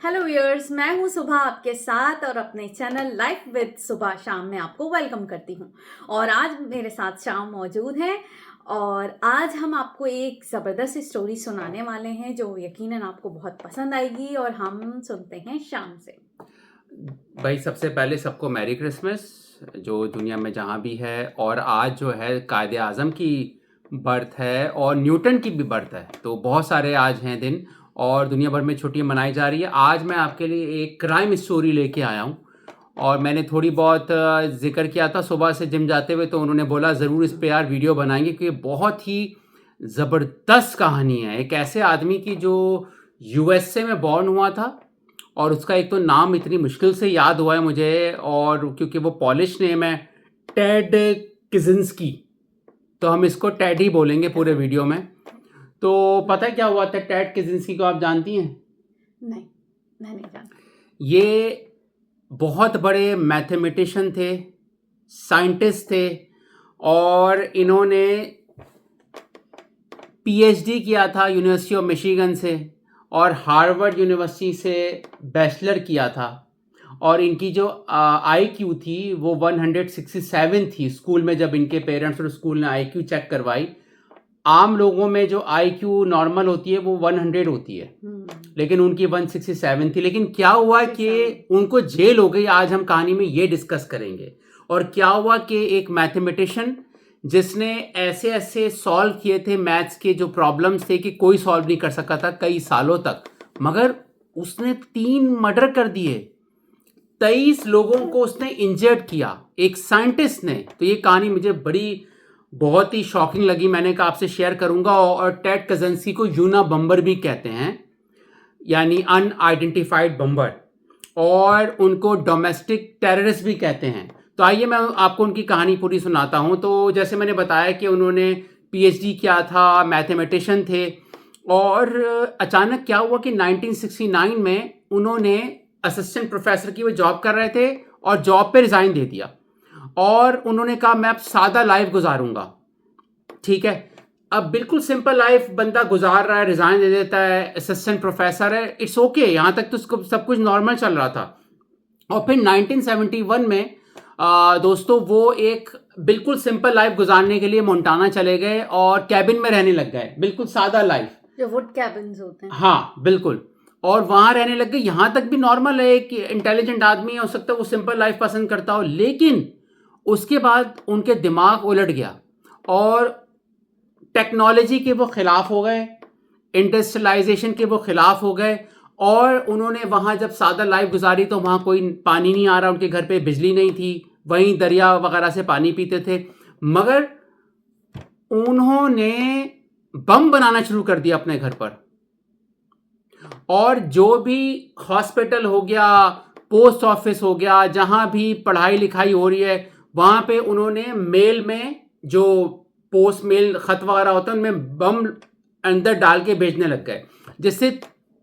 Hello viewers, मैं हूं सुबह आपके साथ और अपने चैनल लाइफ विद सुबह शाम में आपको वेलकम करती हूं। और आज मेरे साथ शाम मौजूद हैं और आज हम आपको एक ज़बरदस्त स्टोरी सुनाने वाले हैं जो यकीनन आपको बहुत पसंद आएगी। और हम सुनते हैं शाम से। भाई सबसे पहले सबको मैरी क्रिसमस जो दुनिया में जहाँ भी है। और आज जो है कायदे आज़म की बर्थ है और न्यूटन की भी बर्थ है, तो बहुत सारे आज हैं दिन और दुनिया भर में छुट्टियां मनाई जा रही है। आज मैं आपके लिए एक क्राइम स्टोरी लेके आया हूँ और मैंने थोड़ी बहुत जिक्र किया था सुबह से जिम जाते हुए, तो उन्होंने बोला ज़रूर इस पे यार वीडियो बनाएंगे क्योंकि बहुत ही ज़बरदस्त कहानी है एक ऐसे आदमी की जो यूएसए में बॉर्न हुआ था। और उसका एक तो नाम इतनी मुश्किल से याद हुआ है मुझे, और क्योंकि वो पॉलिश नेम है टेड किजिंस्की, तो हम इसको टेड ही बोलेंगे पूरे वीडियो में। तो पता है क्या हुआ था टेड किजिंस्की को, आप जानती हैं? नहीं, मैं नहीं जानती। ये बहुत बड़े मैथमेटिशियन थे, साइंटिस्ट थे, और इन्होंने पीएचडी किया था यूनिवर्सिटी ऑफ मिशिगन से और हार्वर्ड यूनिवर्सिटी से बैचलर किया था। और इनकी जो आईक्यू थी वो 167 थी स्कूल में, जब इनके पेरेंट्स और स्कूल ने आईक्यू चेक करवाई। आम लोगों में जो आईक्यू नॉर्मल होती है वो 100 होती है, लेकिन उनकी 167 थी। लेकिन क्या हुआ कि उनको जेल हो गई। आज हम कहानी में ये डिस्कस करेंगे। और क्या हुआ कि एक मैथमेटिशियन जिसने ऐसे ऐसे सॉल्व किए थे मैथ्स के जो प्रॉब्लम्स थे कि कोई सॉल्व नहीं कर सका था कई सालों तक, मगर उसने 3 मर्डर कर दिए, 23 लोगों को उसने इंजर्ड किया, एक साइंटिस्ट ने। तो ये कहानी मुझे बहुत ही शॉकिंग लगी, मैंने कहा आपसे शेयर करूंगा। और टेड कजिंस्की को यूना बम्बर भी कहते हैं, यानी अनआइडेंटिफाइड बम्बर, और उनको डोमेस्टिक टेररिस्ट भी कहते हैं। तो आइए मैं आपको उनकी कहानी पूरी सुनाता हूं। तो जैसे मैंने बताया कि उन्होंने पीएचडी किया था, मैथमेटिशियन थे, और अचानक क्या हुआ कि 1969 में उन्होंने असिस्टेंट प्रोफेसर की वो जॉब कर रहे थे और जॉब पे रिजाइन दे दिया। और उन्होंने कहा मैं अब सादा लाइफ गुजारूंगा। ठीक है, अब बिल्कुल सिंपल लाइफ बंदा गुजार रहा है, रिजाइन दे देता है, असिस्टेंट प्रोफेसर है, इट्स ओके, यहां तक तो सब कुछ नॉर्मल चल रहा था। और फिर 1971 में दोस्तों वो एक बिल्कुल सिंपल लाइफ गुजारने के लिए मोंटाना चले गए और कैबिन में रहने लग गए, बिल्कुल सादा लाइफ, जो वुड कैबिन्स होते हैं। हाँ बिल्कुल। और वहां रहने लग गए, यहां तक भी नॉर्मल है, एक इंटेलिजेंट आदमी हो सकता है वो सिंपल लाइफ पसंद करता हो। लेकिन उसके बाद उनके दिमाग उलट गया और टेक्नोलॉजी के वो खिलाफ हो गए, इंडस्ट्रियलाइजेशन के वो खिलाफ हो गए। और उन्होंने वहाँ जब सादा लाइफ गुजारी तो वहाँ कोई पानी नहीं आ रहा, उनके घर पे बिजली नहीं थी, वहीं दरिया वगैरह से पानी पीते थे। मगर उन्होंने बम बनाना शुरू कर दिया अपने घर पर। और जो भी हॉस्पिटल हो गया, पोस्ट ऑफिस हो गया, जहां भी पढ़ाई लिखाई हो रही है, वहां पे उन्होंने मेल में जो पोस्ट मेल खत वगैरह होता है उनमें बम अंदर डाल के भेजने लग गए, जिससे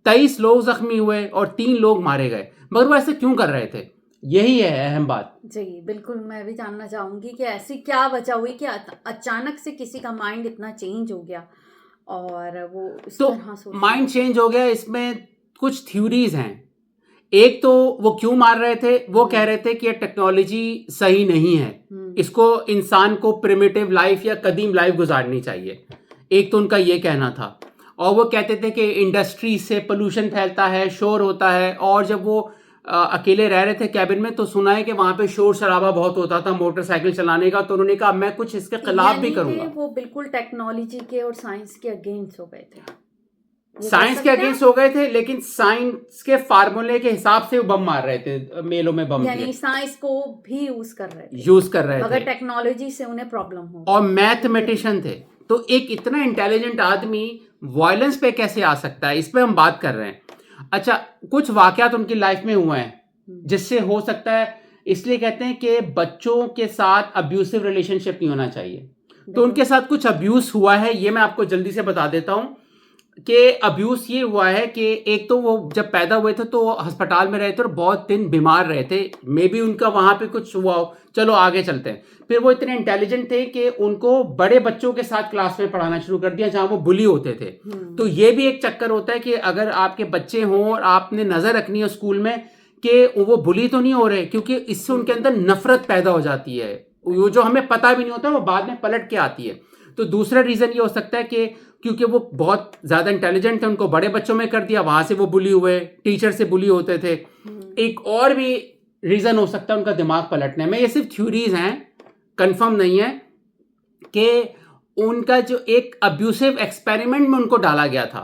23 लोग जख्मी हुए और 3 लोग मारे गए। मगर वो ऐसे क्यों कर रहे थे, यही है अहम बात। जी बिल्कुल, मैं भी जानना चाहूंगी कि ऐसी क्या वजह हुई कि अचानक से किसी का माइंड इतना चेंज हो गया और वो इस तो तरह सोचने माइंड लगे। चेंज हो गया, इसमें कुछ थ्योरीज हैं। एक तो वो क्यों मार रहे थे, वो कह रहे थे कि ये टेक्नोलॉजी सही नहीं है, इसको इंसान को प्रिमिटिव लाइफ या कदीम लाइफ गुजारनी चाहिए। एक तो उनका ये कहना था। और वो कहते थे कि इंडस्ट्री से पोल्यूशन फैलता है, शोर होता है। और जब वो अकेले रह रहे थे कैबिन में तो सुना है कि वहां पे शोर शराबा बहुत होता था मोटरसाइकिल चलाने का। तो उन्होंने कहा मैं कुछ इसके खिलाफ भी करूंगा। वो बिल्कुल टेक्नोलॉजी के और साइंस के अगेंस्ट हो गए थे। साइंस के अगेंस्ट हो गए थे, लेकिन साइंस के फार्मूले के हिसाब से वो बम मार रहे थे, मेलों में बम यानी साइंस को भी यूज कर रहे थे, मगर टेक्नोलॉजी से उन्हें प्रॉब्लम हो। और मैथमेटिशियन थे। तो एक इतना इंटेलिजेंट आदमी वायलेंस पे कैसे आ सकता है, इस पे हम बात कर रहे हैं। अच्छा, कुछ वाकयात उनकी लाइफ में हुए हैं जिससे हो सकता है, इसलिए कहते हैं कि बच्चों के साथ अब्यूसिव रिलेशनशिप नहीं होना चाहिए। तो उनके साथ कुछ अब्यूज हुआ है, ये मैं आपको जल्दी से बता देता हूं। के अब्यूज ये हुआ है कि एक तो वो जब पैदा हुए थे तो अस्पताल में रहे थे और बहुत दिन बीमार रहे थे, मे बी उनका वहां पे कुछ हुआ हो, चलो आगे चलते हैं। फिर वो इतने इंटेलिजेंट थे कि उनको बड़े बच्चों के साथ क्लास में पढ़ाना शुरू कर दिया जहां वो बुली होते थे। तो ये भी एक चक्कर होता है कि अगर आपके बच्चे हों और आपने नजर रखनी है स्कूल में कि वो बुली तो नहीं हो रहे, क्योंकि इससे उनके अंदर नफरत पैदा हो जाती है, वो जो हमें पता भी नहीं होता वो बाद में पलट के आती है। तो दूसरा रीजन ये हो सकता है कि क्योंकि वो बहुत ज्यादा इंटेलिजेंट थे, उनको बड़े बच्चों में कर दिया, वहां से वो बुली हुए, टीचर से बुली होते थे। एक और भी रीजन हो सकता है उनका दिमाग पलटने में, ये सिर्फ थ्योरीज हैं, कंफर्म नहीं है, कि उनका जो एक अब्यूसिव एक्सपेरिमेंट में उनको डाला गया था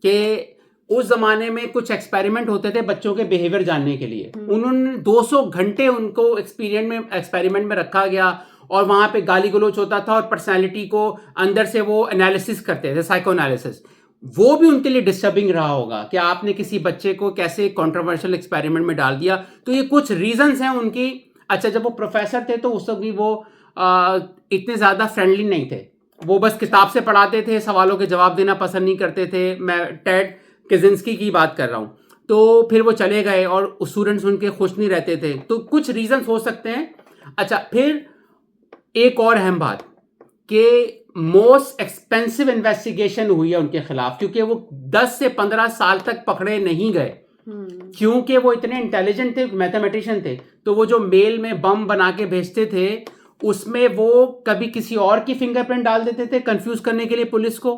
कि उस जमाने में कुछ एक्सपेरिमेंट होते थे बच्चों के बिहेवियर जानने के लिए, उन्होंने 200 घंटे उनको एक्सपेरिमेंट में रखा गया और वहां पे गाली गलौज होता था और पर्सनालिटी को अंदर से वो एनालिसिस करते थे, साइको एनालिसिस। वो भी उनके लिए डिस्टर्बिंग रहा होगा कि आपने किसी बच्चे को कैसे कंट्रोवर्शियल एक्सपेरिमेंट में डाल दिया। तो ये कुछ रीजंस हैं उनकी। अच्छा, जब वो प्रोफेसर थे तो उस वक्त भी वो इतने ज्यादा फ्रेंडली नहीं थे, वो बस किताब से पढ़ाते थे, सवालों के जवाब देना पसंद नहीं करते थे। मैं टेड किजिंस्की की बात कर रहा हूं। तो फिर वो चले गए और स्टूडेंट्स उनके खुश नहीं रहते थे, तो कुछ रीजंस हो सकते हैं। अच्छा, फिर एक और अहम बात कि मोस्ट एक्सपेंसिव इन्वेस्टिगेशन हुई है उनके खिलाफ, क्योंकि वो 10 से 15 साल तक पकड़े नहीं गए, क्योंकि वो इतने इंटेलिजेंट थे, मैथमेटिशियन थे। तो वो जो मेल में बम बना के भेजते थे उसमें वो कभी किसी और की फिंगरप्रिंट डाल देते थे कंफ्यूज करने के लिए पुलिस को,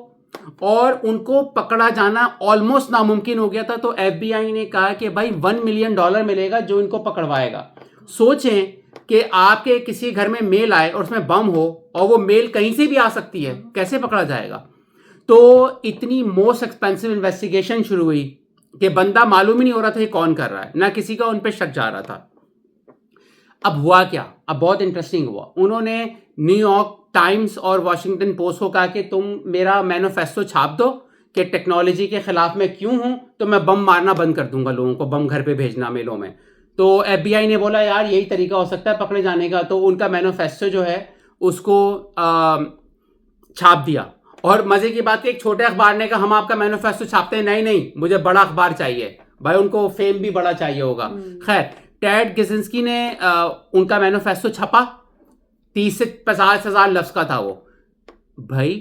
और उनको पकड़ा जाना ऑलमोस्ट नामुमकिन हो गया था। तो एफबीआई ने कहा कि भाई $1 मिलियन मिलेगा जो इनको पकड़वाएगा। सोचें कि आपके किसी घर में मेल आए और उसमें बम हो, और वो मेल कहीं से भी आ सकती है, कैसे पकड़ा जाएगा? तो इतनी मोस्ट एक्सपेंसिव इन्वेस्टिगेशन शुरू हुई कि बंदा मालूम ही नहीं हो रहा था ये कौन कर रहा है, ना किसी का उन पर शक जा रहा था। अब हुआ क्या? अब बहुत इंटरेस्टिंग हुआ। उन्होंने न्यूयॉर्क टाइम्स और वॉशिंगटन पोस्ट को कहा कि तुम मेरा मैनिफेस्टो छाप दो कि टेक्नोलॉजी के खिलाफ मैं क्यों हूं, तो मैं बम मारना बंद कर दूंगा, लोगों को बम घर पे भेजना मेलों में। तो एफबीआई ने बोला यार यही तरीका हो सकता है पकड़े जाने का, तो उनका मैनिफेस्टो जो है उसको छाप दिया। और मजे की बात है, एक छोटे अखबार ने कहा हम आपका मैनिफेस्टो छापते हैं, नहीं नहीं मुझे बड़ा अखबार चाहिए। भाई उनको फेम भी बड़ा चाहिए होगा। खैर, टेड किसिंस्की ने उनका मैनिफेस्टो छपा, 30 से 50 हजार लफ्ज का था वो भाई।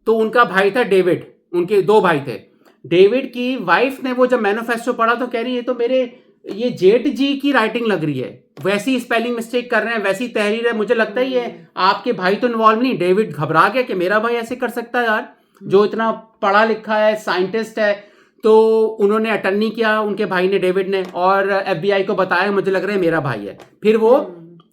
तो उनका भाई था डेविड, उनके 2 भाई थे। डेविड की वाइफ ने वो जब मैनिफेस्टो पढ़ा तो कह रही ये तो मेरे ये जेठ जी की राइटिंग लग रही है, वैसी स्पेलिंग मिस्टेक कर रहे हैं, वैसी तहरीर है, मुझे लगता है ये आपके भाई तो इन्वॉल्व नहीं। डेविड घबरा गया कि मेरा भाई ऐसे कर सकता है यार, जो इतना पढ़ा लिखा है, साइंटिस्ट है। तो उन्होंने अटर्नी किया, उनके भाई ने, डेविड ने, और एफबीआई को बताया मुझे लग रहा है मेरा भाई है। फिर वो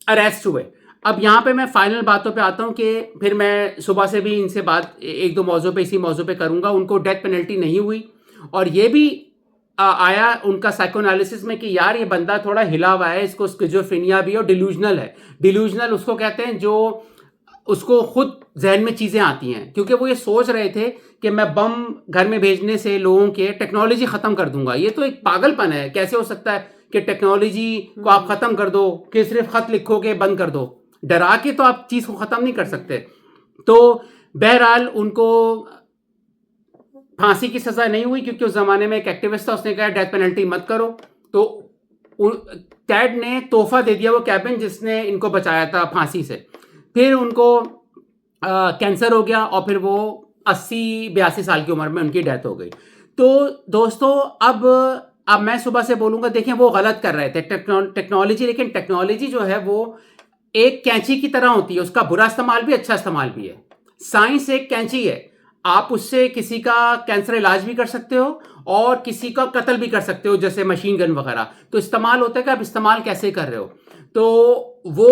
अरेस्ट हुए। अब यहाँ पे मैं फाइनल बातों पे आता हूँ कि फिर मैं सुबह से भी इनसे बात 1-2 मौजू पे, इसी मौजू पे करूंगा। उनको डेथ पेनल्टी नहीं हुई, और ये भी आया उनका साइकोएनालिसिस में कि यार ये बंदा थोड़ा हिला हुआ है, इसको स्किज़ोफ्रेनिया भी और डिल्यूजनल है। डिल्यूजनल उसको कहते हैं जो उसको खुद जहन में चीजें आती हैं, क्योंकि वो ये सोच रहे थे कि मैं बम घर में भेजने से लोगों के टेक्नोलॉजी खत्म कर दूंगा। ये तो एक पागलपन है, कैसे हो सकता है कि टेक्नोलॉजी को आप खत्म कर दो, कि सिर्फ खत लिखोगे बंद कर दो, डरा के तो आप चीज को खत्म नहीं कर सकते। तो बहरहाल उनको फांसी की सजा नहीं हुई, क्योंकि उस जमाने में एक एक्टिविस्ट था, उसने कहा डेथ पेनल्टी मत करो। तो टेड ने तोहफा दे दिया वो कैबिन जिसने इनको बचाया था फांसी से। फिर उनको कैंसर हो गया और फिर वो 80-82 साल की उम्र में उनकी डेथ हो गई। तो दोस्तों अब मैं सुबह से बोलूंगा, देखें वो गलत कर रहे थे टेक्नोलॉजी, लेकिन टेक्नोलॉजी जो है वो एक कैंची की तरह होती है, उसका बुरा इस्तेमाल भी अच्छा इस्तेमाल भी है। साइंस एक कैंची है, आप उससे किसी का कैंसर इलाज भी कर सकते हो और किसी का कत्ल भी कर सकते हो, जैसे मशीन गन वगैरह। तो इस्तेमाल होता है कि आप इस्तेमाल कैसे कर रहे हो। तो वो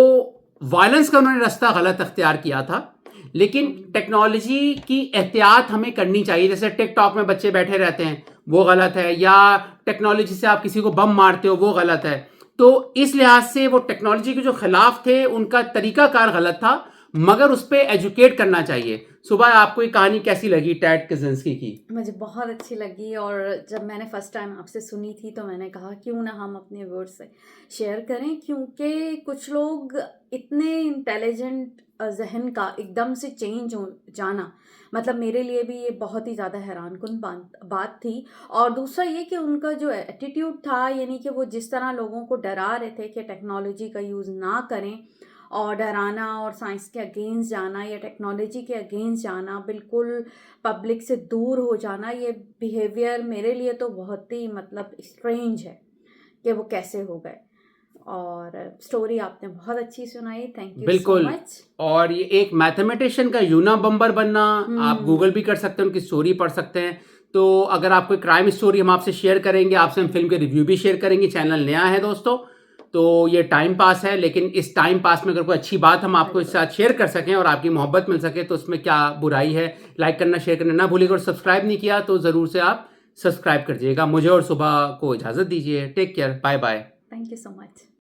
वायलेंस का उन्होंने रास्ता गलत अख्तियार किया था, लेकिन टेक्नोलॉजी की एहतियात हमें करनी चाहिए। जैसे टिकटॉक में बच्चे बैठे रहते हैं, वो गलत है, या टेक्नोलॉजी से आप किसी को बम मारते हो, वो गलत है। तो इस लिहाज से वो टेक्नोलॉजी के जो खिलाफ थे, उनका तरीकाकार गलत था, मगर उस पर एजुकेट करना चाहिए। सुबह आपको ये कहानी कैसी लगी टेड किसिंस्की की? मुझे बहुत अच्छी लगी, और जब मैंने फर्स्ट टाइम आपसे सुनी थी तो मैंने कहा क्यों ना हम अपने व्यूअर्स से शेयर करें, क्योंकि कुछ लोग इतने इंटेलिजेंट जहन का एकदम से चेंज हो जाना, मतलब मेरे लिए भी ये बहुत ही ज़्यादा हैरानकुन बात थी। और दूसरा ये कि उनका जो एटीट्यूड था, यानी कि वो जिस तरह लोगों को डरा रहे थे कि टेक्नोलॉजी का यूज़ ना करें, और डराना और साइंस के अगेंस्ट जाना या टेक्नोलॉजी के अगेंस्ट जाना, बिल्कुल पब्लिक से दूर हो जाना, ये बिहेवियर मेरे लिए तो बहुत ही मतलब स्ट्रेंज है कि वो कैसे हो गए। और स्टोरी आपने बहुत अच्छी सुनाई, थैंक यू सो बिल्कुल। मच। और ये एक मैथमेटिशियन का यूना बम्बर बनना, आप गूगल भी कर सकते हैं, उनकी स्टोरी पढ़ सकते हैं। तो अगर आप कोई क्राइम स्टोरी हम आपसे शेयर करेंगे, आपसे हम फिल्म के रिव्यू भी शेयर करेंगे। चैनल नया है दोस्तों, तो ये टाइम पास है, लेकिन इस टाइम पास में अगर कोई अच्छी बात हम आपको इस साथ शेयर कर सकें और आपकी मोहब्बत मिल सके तो उसमें क्या बुराई है। लाइक करना, शेयर करना ना भूलिएगा, और सब्सक्राइब नहीं किया तो ज़रूर से आप सब्सक्राइब कर दीजिएगा। मुझे और सुबह को इजाज़त दीजिए। Take care, bye bye. Thank you so much.